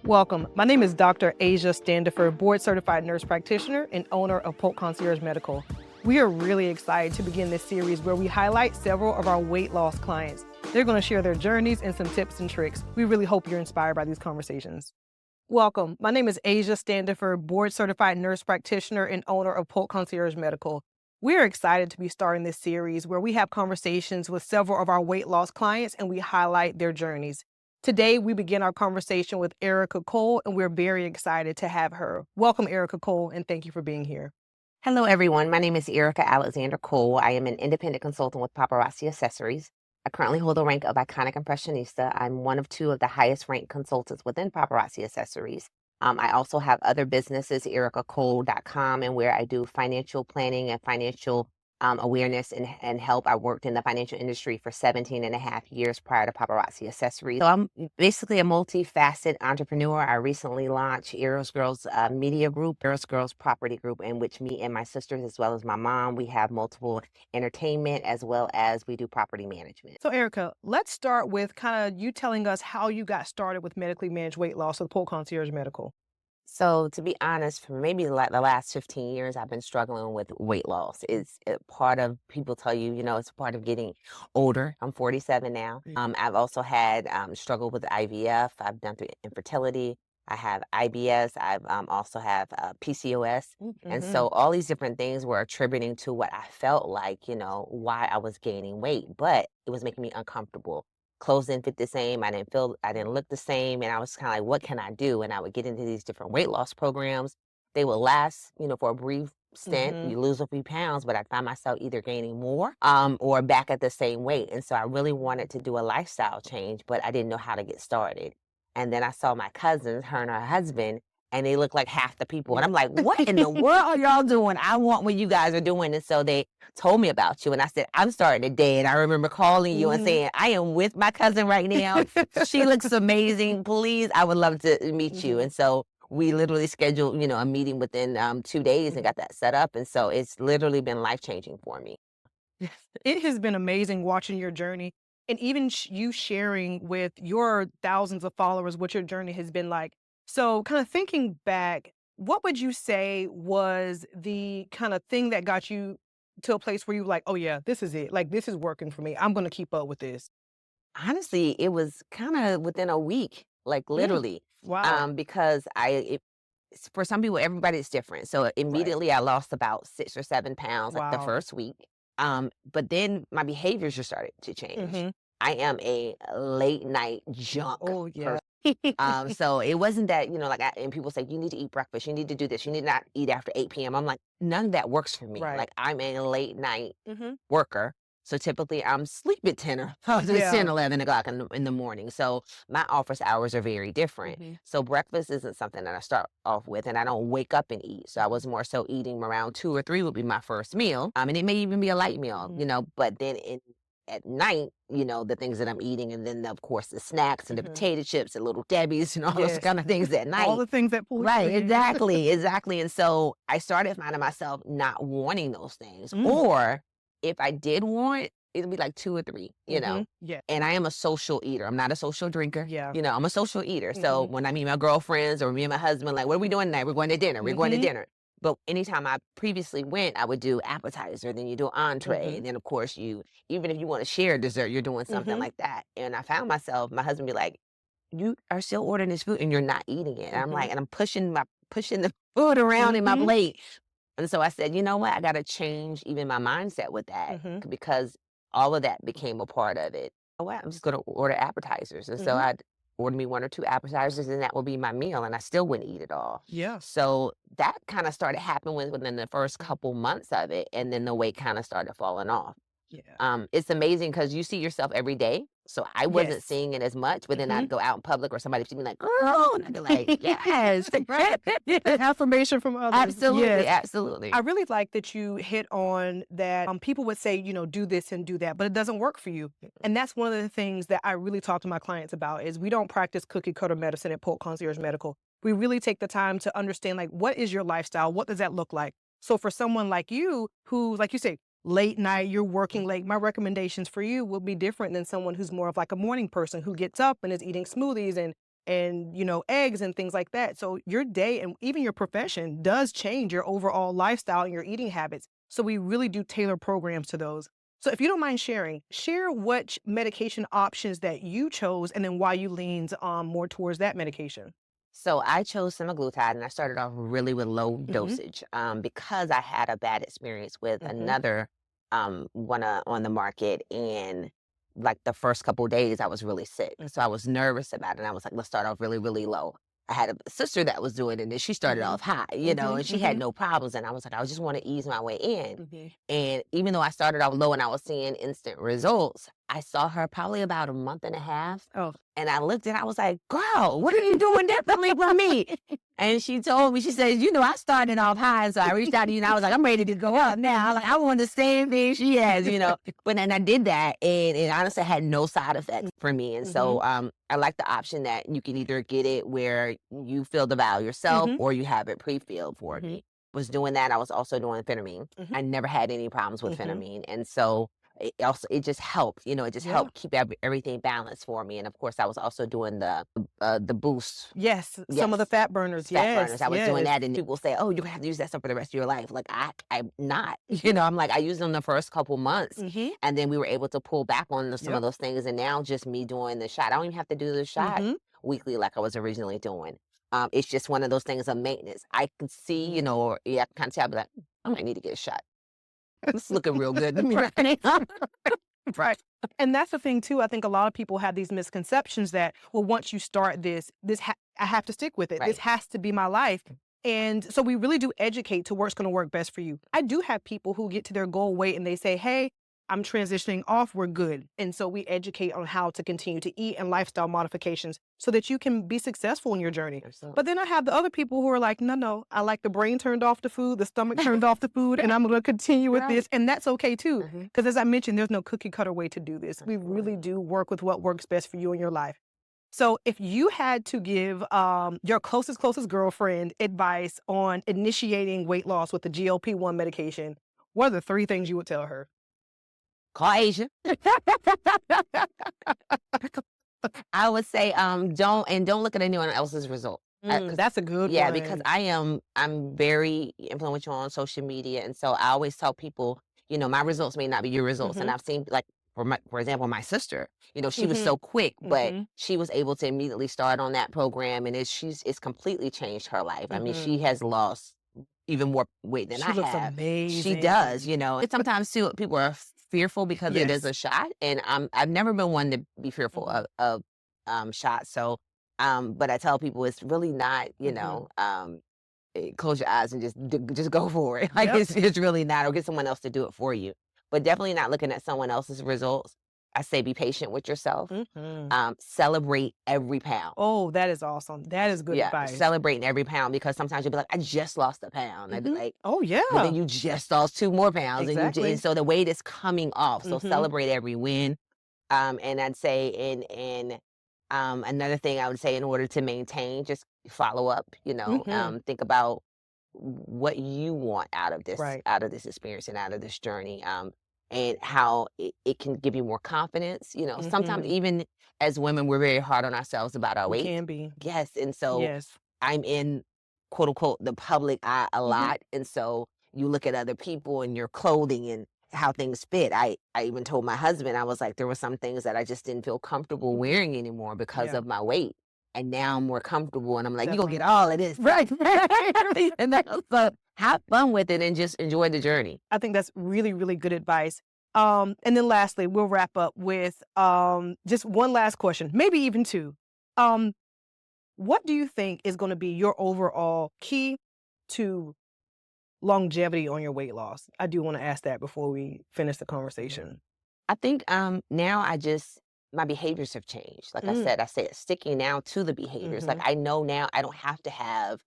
Welcome. My name is Dr. Asia Standifer, board-certified nurse practitioner and owner of Polk Concierge Medical. We are really excited to begin this series where we highlight several of our weight loss clients. They're going to share their journeys and some tips and tricks. We really hope you're inspired by these conversations. Welcome. My name is Asia Standifer, board-certified nurse practitioner and owner of Polk Concierge Medical. We're excited to be starting this series where we have conversations with several of our weight loss clients and we highlight their journeys. Today, we begin our conversation with Erica Cole, and we're very excited to have her. Welcome, Erica Cole, and thank you for being here. Hello, everyone. My name is Erica Alexander Cole. I am an independent consultant with Paparazzi Accessories. I currently hold the rank of Iconic Impressionista. I'm one of two of the highest ranked consultants within Paparazzi Accessories. I also have other businesses, ericacole.com, and where I do financial planning and financial awareness and help. I worked in the financial industry for 17 and a half years prior to Paparazzi Accessories. So I'm basically a multifaceted entrepreneur. I recently launched Eros Girls Media Group, Eros Girls Property Group, in which me and my sisters, as well as my mom, we have multiple entertainment as well as we do property management. So Erica, let's start with kind of you telling us how you got started with medically managed weight loss with Polk Concierge Medical. So to be honest, for maybe like the last 15 years, I've been struggling with weight loss. It's a part of, people tell you, it's a part of getting older. I'm 47 now. I've also had struggled with IVF. I've done through infertility. I have IBS. I've also have PCOS. And so all these different things were attributing to what I felt like, why I was gaining weight, but it was making me uncomfortable. Clothes didn't fit the same. I didn't look the same. And I was kind of like, what can I do? And I would get into these different weight loss programs. They would last, for a brief stint. You lose a few pounds, but I found myself either gaining more or back at the same weight. And so I really wanted to do a lifestyle change, but I didn't know how to get started. And then I saw my cousins, her and her husband, and they look like half the people. And I'm like, what in the world are y'all doing? I want what you guys are doing. And so they told me about you. And I said, I'm starting today. And I remember calling you and saying, I am with my cousin right now. She looks amazing. Please, I would love to meet you. And so we literally scheduled, a meeting within 2 days and got that set up. And so it's literally been life-changing for me. It has been amazing watching your journey and even you sharing with your thousands of followers what your journey has been like. So kind of thinking back, what would you say was the kind of thing that got you to a place where you were like, oh yeah, this is it. Like, this is working for me. I'm going to keep up with this. Honestly, it was kind of within a week, like literally, Wow. because for some people, everybody's different. So immediately I lost about 6 or 7 pounds like the Wow. first week. But then my behaviors just started to change. I am a late night junk Oh yeah. so it wasn't that, and people say, you need to eat breakfast, you need to do this, you need not eat after 8 p.m. I'm like, none of that works for me. Right. Like, I'm a late night worker. So typically I'm sleep at 10 or Yeah. 10, 11 o'clock in the morning. So my office hours are very different. So breakfast isn't something that I start off with, and I don't wake up and eat. So I was more so eating around 2 or 3 would be my first meal. And it may even be a light meal, but then at night, the things that I'm eating, and then of course the snacks and the potato chips and Little Debbie's and all those kind of things at night. All the things that pull Right, you in. exactly. And so I started finding myself not wanting those things. Or if I did want, it'd be like 2 or 3, Yeah. And I am a social eater. I'm not a social drinker. Yeah. I'm a social eater. So when I meet my girlfriends or me and my husband, like, what are we doing tonight? We're going to dinner. We're going to dinner. But anytime I previously went, I would do appetizer, then you do entree, and then of course even if you want to share dessert, you're doing something like that. And I found myself, my husband be like, you are still ordering this food and you're not eating it. And I'm like, and I'm pushing the food around in my plate. And so I said, you know what? I got to change even my mindset with that because all of that became a part of it. Oh, wow, I'm just going to order appetizers. And so I'd order me 1 or 2 appetizers, and that will be my meal, and I still wouldn't eat it all. Yeah. So that kind of started happening within the first couple months of it, and then the weight kind of started falling off. Yeah. It's amazing because you see yourself every day. So I wasn't Yes. seeing it as much, but then I'd go out in public or somebody would see me like, girl, and I'd be like, yes. Affirmation from others. Absolutely, Yes. absolutely. I really like that you hit on that. People would say, do this and do that, but it doesn't work for you. And that's one of the things that I really talk to my clients about is we don't practice cookie cutter medicine at Polk Concierge Medical. We really take the time to understand, like, what is your lifestyle? What does that look like? So for someone like you, who, like you say, late night, you're working late, my recommendations for you will be different than someone who's more of like a morning person who gets up and is eating smoothies and and, eggs and things like that. So your day and even your profession does change your overall lifestyle and your eating habits. So we really do tailor programs to those. So if you don't mind sharing, share what medication options that you chose and then why you leaned more towards that medication. So I chose semaglutide, and I started off really with low Hmm. dosage because I had a bad experience with Hmm. another one on the market. And like the first couple of days, I was really sick. So I was nervous about it. And I was like, let's start off really, really low. I had a sister that was doing it, and then she started Hmm. off high, Hmm. and she had Hmm. no problems. And I was like, I just want to ease my way in. Hmm. And even though I started off low and I was seeing instant results, I saw her probably about a month and a half. Oh. And I looked and I was like, girl, what are you doing differently from me? And she told me, she said, I started off high. So I reached out to you and I was like, I'm ready to go up now. Like, I want the same thing she has. But then I did that, and it honestly had no side effects for me. And Hmm. so I like the option that you can either get it where you fill the vial yourself Hmm. or you have it pre-filled for Hmm. me. Was doing that. I was also doing phenamine. Hmm. I never had any problems with Hmm. phenamine. And so it just helped, it just Yeah. helped keep everything balanced for me. And of course, I was also doing the boost. Yes. Some of the Yes, fat burners. fat burners. Yes. I was doing Yes. that, and people say, "Oh, you're gonna have to use that stuff for the rest of your life." Like I'm not. I'm like I used them the first couple months, Hmm. and then we were able to pull back on some of Yep. those things. And now just me doing the shot. I don't even have to do the shot Hmm. weekly like I was originally doing. It's just one of those things of maintenance. I can see, or yeah, I can kind of tell, but like, I might need to get a shot. It's looking real good to me right now. Right. And that's the thing too. I think a lot of people have these misconceptions that, well, once you start I have to stick with it. This Right. has to be my life. And so we really do educate to what's going to work best for you. I do have people who get to their goal weight and they say, hey, I'm transitioning off, we're good. And so we educate on how to continue to eat and lifestyle modifications so that you can be successful in your journey. Absolutely. But then I have the other people who are like, no, I like the brain turned off the food, the stomach turned off the food, and I'm going to continue with Right. this. And that's okay too. Mhm. Because as I mentioned, there's no cookie cutter way to do this. We Absolutely. really do work with what works best for you in your life. So if you had to give your closest girlfriend advice on initiating weight loss with the GLP-1 medication, what are the 3 things you would tell her? Call Asia. I would say, don't look at anyone else's result. 'Cause That's a good yeah, because one. I'm very influential on social media, and so I always tell people, my results may not be your results. And Mhm. I've seen, like, for example, my sister, she was Mhm. so quick, but Mhm. she was able to immediately start on that program, and it's completely changed her life. I mean, she Mhm. has lost even more weight than She I looks have. She does, amazing. and sometimes too people are fearful because it is Yes. a shot, and I've never been one to be fearful Mhm. of shots. So but I tell people it's really not, Mhm. close your eyes and just go for it. Like Yep. it's really not, or get someone else to do it for you. But definitely not looking at someone else's results. I say be patient with yourself. Mhm. Celebrate every pound. Oh, that is awesome. That is good Yeah, advice. celebrating every pound, because sometimes you'll be like, I just lost a pound. I'd be Mhm. like, Oh, but then yeah. you just lost 2 more pounds, and and Exactly. so the weight is coming off. So Mhm. celebrate every win. And I'd say in another thing I would say, in order to maintain, just follow up, Mhm. think about what you want Right. out of this experience and out of this journey. And how it can give you more confidence. Sometimes Mhm. even as women, we're very hard on ourselves about our We weight. can be. Yes. And so Yes. I'm in, quote unquote, the public eye a Mhm. lot. And so you look at other people and your clothing and how things fit. I even told my husband, I was like, there were some things that I just didn't feel comfortable Mhm. wearing anymore because Yeah, of my weight. And now I'm more comfortable, and I'm like, you gonna get definitely. all of this. Right. And so have fun with it and just enjoy the journey. I think that's really, really good advice. And then lastly, we'll wrap up with just one last question, maybe even 2. Um, what do you think is going to be your overall key to longevity on your weight loss? I do want to ask that before we finish the conversation. I think now my behaviors have changed. Like Mm. I said sticking now to the behaviors. Like Mhm. I know now I don't have to have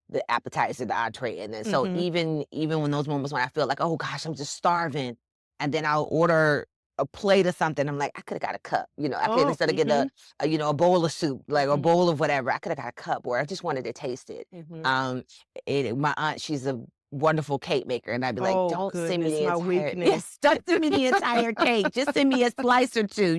the appetizer, the entree, and then so Mhm. even when those moments when I feel like, oh gosh, I'm just starving, and then I'll order a plate of something. I'm like, I could have got a cup. I could, Oh. instead of getting Mhm. a bowl of soup, like a Mhm. bowl of whatever, I could have got a cup, or I just wanted to taste it. Mhm. Um, my aunt, she's a wonderful cake maker, and I'd be like, Oh don't send me goodness, the my entire weakness. yes, don't send me the entire cake. Just send me a slice or two.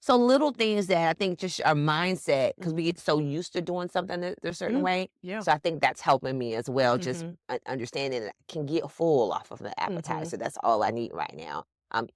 So little things that I think just our mindset, because we get so used to doing something a certain Yeah. way. Yeah. So I think that's helping me as well, just Mhm. understanding that I can get full off of the Mhm. appetizer. That's all I need right now.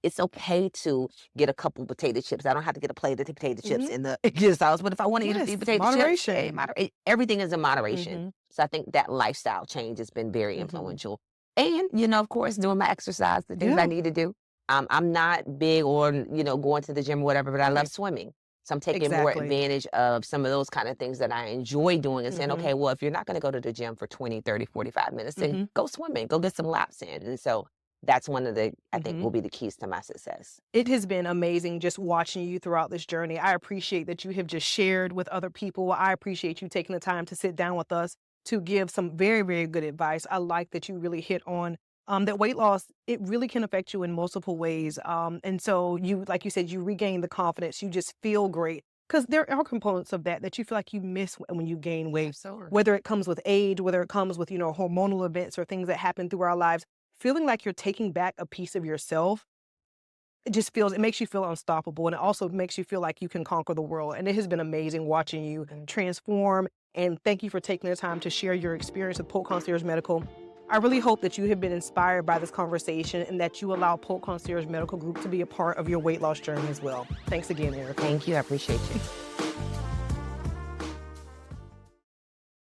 It's okay to get a couple potato chips. I don't have to get a plate of the potato chips Mhm. in the kids' house, but if I want to eat a Yes, few potato chips, hey, moderation. everything is in moderation. Mhm. So I think that lifestyle change has been very Mhm. influential. And, of course, doing my exercise, the things I Yeah. need to do. I'm not big on, going to the gym or whatever, but I love Right. swimming. So I'm taking more Exactly. advantage of some of those kind of things that I enjoy doing and saying, Mhm. okay, well, if you're not going to go to the gym for 20, 30, 45 minutes, then Mhm. go swimming, go get some laps in. And so that's one of the, I think, Mhm. will be the keys to my success. It has been amazing just watching you throughout this journey. I appreciate that you have just shared with other people. I appreciate you taking the time to sit down with us to give some very, very good advice. I like that you really hit on that weight loss, it really can affect you in multiple ways. And so you, like you said, you regain the confidence, you just feel great. Because there are components of that you feel like you miss when you gain weight, Absolutely. whether it comes with age, whether it comes with, hormonal events or things that happen through our lives. Feeling like you're taking back a piece of yourself, it makes you feel unstoppable, and it also makes you feel like you can conquer the world, and it has been amazing watching you transform, and thank you for taking the time to share your experience with Polk Concierge Medical. I really hope that you have been inspired by this conversation and that you allow Polk Concierge Medical Group to be a part of your weight loss journey as well. Thanks again, Erica. Thank you. I appreciate you.